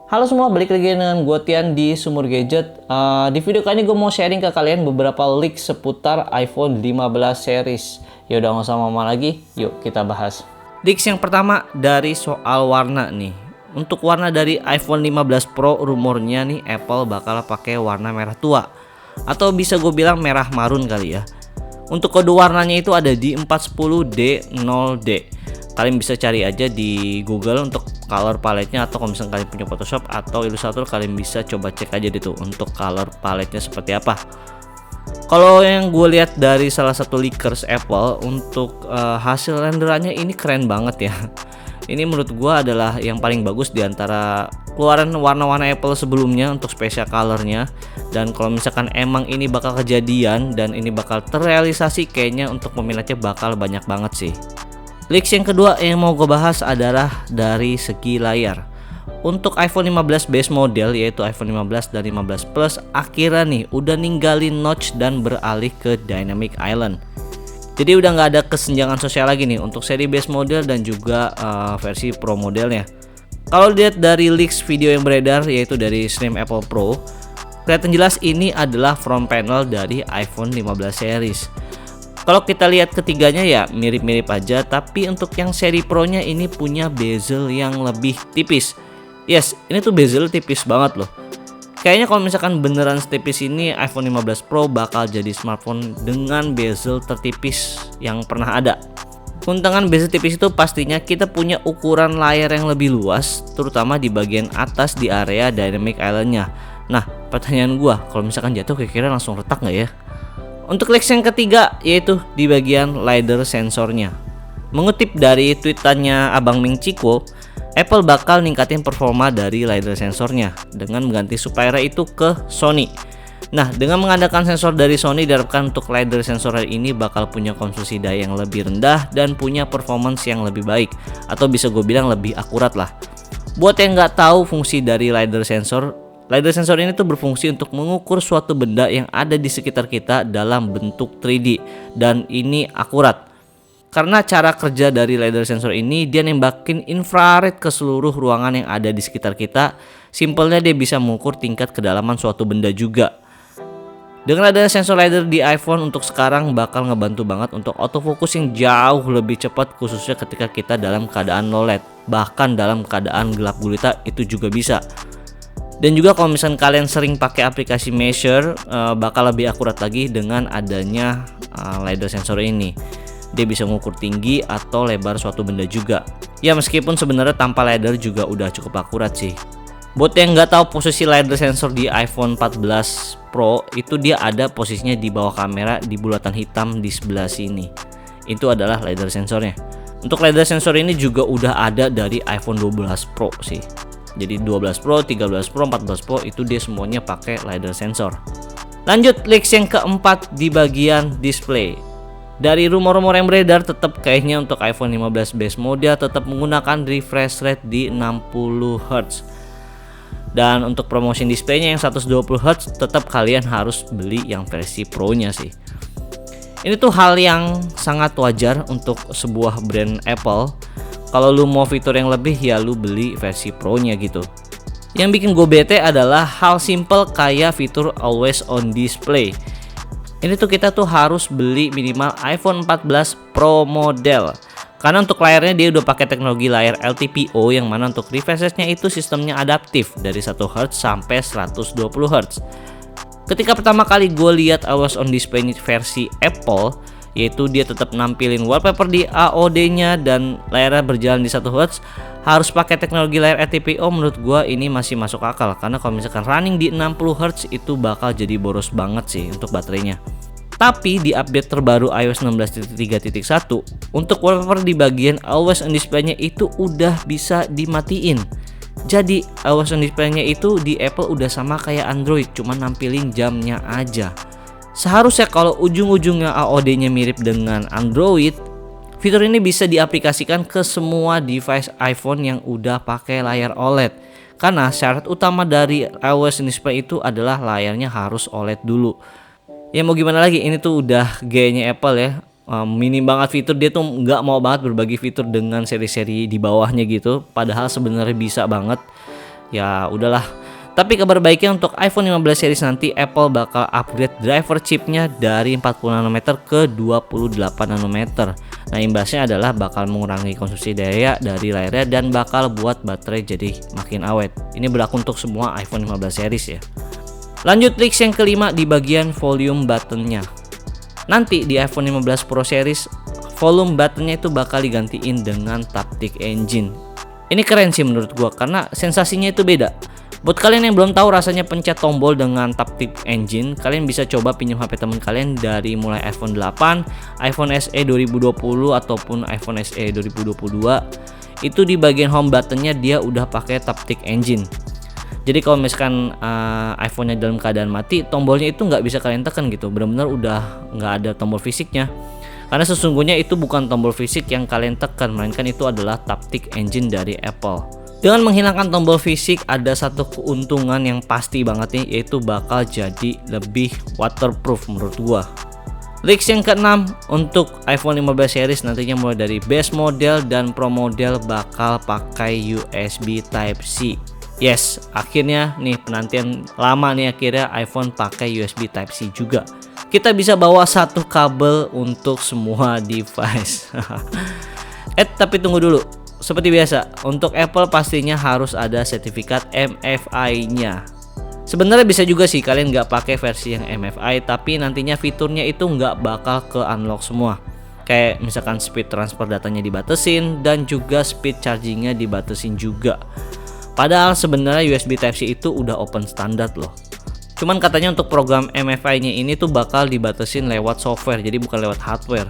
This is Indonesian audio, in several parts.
Halo semua, balik lagi dengan gue Tian di Sumur Gadget. Di video kali ini gue mau sharing ke kalian beberapa leak seputar iPhone 15 series. Ya udah nggak usah lama lagi, yuk kita bahas. Leaks yang pertama dari soal warna nih. Untuk warna dari iPhone 15 Pro rumornya nih Apple bakal pakai warna merah tua, atau bisa gue bilang merah marun kali ya. Untuk kode warnanya itu ada di 410D0D. Kalian bisa cari aja di Google untuk color palette-nya, atau kalau misalnya kalian punya Photoshop atau Illustrator kalian bisa coba cek aja gitu untuk color palette-nya seperti apa. Kalau yang gue lihat dari salah satu leakers Apple untuk hasil renderannya ini keren banget ya. Ini menurut gue adalah yang paling bagus di antara keluaran warna-warna Apple sebelumnya untuk special colornya. Dan kalau misalkan emang ini bakal kejadian dan ini bakal terrealisasi, kayaknya untuk peminatnya bakal banyak banget sih. Leaks yang kedua yang mau gue bahas adalah dari segi layar. Untuk iPhone 15 base model, yaitu iPhone 15 dan 15 Plus, akhirnya nih udah ninggalin notch dan beralih ke Dynamic Island. Jadi udah nggak ada kesenjangan sosial lagi nih untuk seri base model dan juga versi Pro modelnya. Kalau dilihat dari leaks video yang beredar, yaitu dari Stream Apple Pro, kelihatan jelas ini adalah front panel dari iPhone 15 series. Kalau kita lihat ketiganya ya mirip-mirip aja, tapi untuk yang seri Pro-nya ini punya bezel yang lebih tipis. Yes, ini tuh bezel tipis banget loh. Kayaknya kalau misalkan beneran setipis ini, iPhone 15 Pro bakal jadi smartphone dengan bezel tertipis yang pernah ada. Keuntungan bezel tipis itu pastinya kita punya ukuran layar yang lebih luas, terutama di bagian atas di area Dynamic Island-nya. Nah, pertanyaan gua, kalau misalkan jatuh kira-kira langsung retak nggak ya? Untuk leaks yang ketiga yaitu di bagian LiDAR sensornya. Mengutip dari tweetannya Abang Ming Chico, Apple bakal ningkatin performa dari LiDAR sensornya dengan mengganti supplier itu ke Sony. Nah, dengan mengandalkan sensor dari Sony, diharapkan untuk LiDAR sensor ini bakal punya konsumsi daya yang lebih rendah dan punya performance yang lebih baik, atau bisa gue bilang lebih akurat lah. Buat yang nggak tahu fungsi dari LiDAR sensor ini tuh berfungsi untuk mengukur suatu benda yang ada di sekitar kita dalam bentuk 3D, dan ini akurat. Karena cara kerja dari LiDAR sensor ini, dia nembakin infrared ke seluruh ruangan yang ada di sekitar kita. Simpelnya dia bisa mengukur tingkat kedalaman suatu benda juga. Dengan adanya sensor LiDAR di iPhone untuk sekarang bakal ngebantu banget untuk autofocus yang jauh lebih cepat, khususnya ketika kita dalam keadaan low light. Bahkan dalam keadaan gelap gulita itu juga bisa. Dan juga kalau misalnya kalian sering pakai aplikasi Measure, bakal lebih akurat lagi dengan adanya LiDAR sensor ini. Dia bisa mengukur tinggi atau lebar suatu benda juga. Ya meskipun sebenarnya tanpa LiDAR juga udah cukup akurat sih. Buat yang nggak tahu posisi LiDAR sensor di iPhone 14 Pro, itu dia ada posisinya di bawah kamera di bulatan hitam di sebelah sini. Itu adalah LiDAR sensornya. Untuk LiDAR sensor ini juga udah ada dari iPhone 12 Pro sih. Jadi 12 Pro, 13 Pro, 14 Pro itu dia semuanya pakai LiDAR sensor. Lanjut leaks yang keempat di bagian display. Dari rumor-rumor yang beredar, tetap kayaknya untuk iPhone 15 base model tetap menggunakan refresh rate di 60 Hz. Dan untuk promotion displaynya yang 120 Hz tetap kalian harus beli yang versi Pro-nya sih. Ini tuh hal yang sangat wajar untuk sebuah brand Apple. Kalau lu mau fitur yang lebih ya lu beli versi Pro-nya gitu. Yang bikin gue bete adalah hal simple kayak fitur always on display. Ini tuh kita tuh harus beli minimal iPhone 14 Pro model. Karena untuk layarnya dia udah pakai teknologi layar LTPO, yang mana untuk refresh rate-nya itu sistemnya adaptif dari 1 Hz sampai 120 Hz. Ketika pertama kali gue lihat always on display ini versi Apple, yaitu dia tetap nampilin wallpaper di AOD-nya dan layarnya berjalan di 1 Hz, harus pakai teknologi layar LTPO, menurut gua ini masih masuk akal. Karena kalau misalkan running di 60 Hz itu bakal jadi boros banget sih untuk baterainya. Tapi di update terbaru iOS 16.3.1, untuk wallpaper di bagian always on display-nya itu udah bisa dimatiin. Jadi always on display-nya itu di Apple udah sama kayak Android, cuma nampilin jamnya aja. Seharusnya kalau ujung-ujungnya AOD-nya mirip dengan Android, fitur ini bisa diaplikasikan ke semua device iPhone yang udah pakai layar OLED. Karena syarat utama dari iOS display itu adalah layarnya harus OLED dulu. Ya mau gimana lagi, ini tuh udah gayanya Apple ya. Minim banget fitur, dia tuh nggak mau banget berbagi fitur dengan seri-seri di bawahnya gitu. Padahal sebenarnya bisa banget. ya udahlah. Tapi kabar baiknya untuk iPhone 15 series nanti Apple bakal upgrade driver chipnya dari 40 nanometer ke 28 nanometer. Nah, imbasnya adalah bakal mengurangi konsumsi daya dari layarnya dan bakal buat baterai jadi makin awet. Ini berlaku untuk semua iPhone 15 series ya. Lanjut leaks yang kelima di bagian volume buttonnya. Nanti di iPhone 15 Pro series volume buttonnya itu bakal digantiin dengan Taptic Engine. Ini keren sih menurut gua karena sensasinya itu beda. Buat kalian yang belum tahu rasanya pencet tombol dengan Taptic Engine, kalian bisa coba pinjam HP teman kalian dari mulai iPhone 8, iPhone SE 2020 ataupun iPhone SE 2022. Itu di bagian home buttonnya dia udah pakai Taptic Engine. Jadi kalau misalkan iPhone-nya dalam keadaan mati, tombolnya itu nggak bisa kalian tekan gitu, benar-benar udah nggak ada tombol fisiknya. Karena sesungguhnya itu bukan tombol fisik yang kalian tekan, melainkan itu adalah Taptic Engine dari Apple. Dengan menghilangkan tombol fisik, ada satu keuntungan yang pasti banget nih, yaitu bakal jadi lebih waterproof menurut gua. Leaks yang keenam untuk iPhone 15 series nantinya mulai dari base model dan pro model bakal pakai USB Type-C. Yes, akhirnya nih penantian lama nih akhirnya iPhone pakai USB Type-C juga. Kita bisa bawa satu kabel untuk semua device. Tapi tunggu dulu. Seperti biasa, untuk Apple pastinya harus ada sertifikat MFI-nya. Sebenarnya bisa juga sih kalian nggak pakai versi yang MFI, tapi nantinya fiturnya itu nggak bakal ke unlock semua. Kayak misalkan speed transfer datanya dibatasin dan juga speed chargingnya dibatasin juga. Padahal sebenarnya USB Type-C itu udah open standard loh. Cuman katanya untuk program MFI-nya ini tuh bakal dibatasin lewat software, jadi bukan lewat hardware.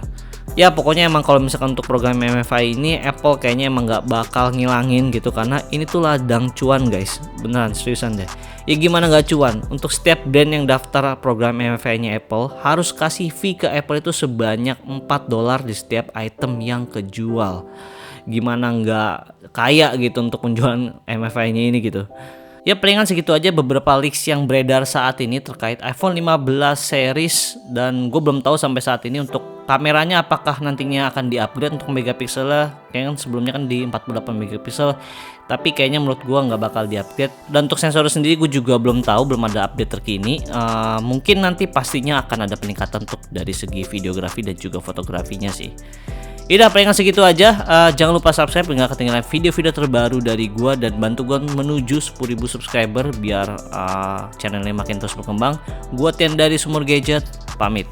Ya pokoknya emang kalau misalkan untuk program MFI ini Apple kayaknya emang nggak bakal ngilangin gitu, karena ini tuh ladang cuan guys, beneran seriusan deh. Ya gimana nggak cuan? Untuk setiap brand yang daftar program MFI-nya Apple harus kasih fee ke Apple itu sebanyak $4 di setiap item yang kejual. Gimana nggak kaya gitu untuk penjualan MFI-nya ini gitu. Ya palingan segitu aja beberapa leaks yang beredar saat ini terkait iPhone 15 series, dan gue belum tahu sampai saat ini untuk kameranya apakah nantinya akan di-upgrade untuk megapikselnya. Kayaknya sebelumnya kan di 48 megapiksel, tapi kayaknya menurut gue nggak bakal di-upgrade. Dan untuk sensor sendiri gue juga belum tahu, belum ada update terkini. Mungkin nanti pastinya akan ada peningkatan untuk dari segi videografi dan juga fotografinya sih. Udah palingan segitu aja. Jangan lupa subscribe biar gak ketinggalan video-video terbaru dari gua, dan bantu gua menuju 10.000 subscriber biar channelnya makin terus berkembang. Gua Tian dari Sumur Gadget pamit.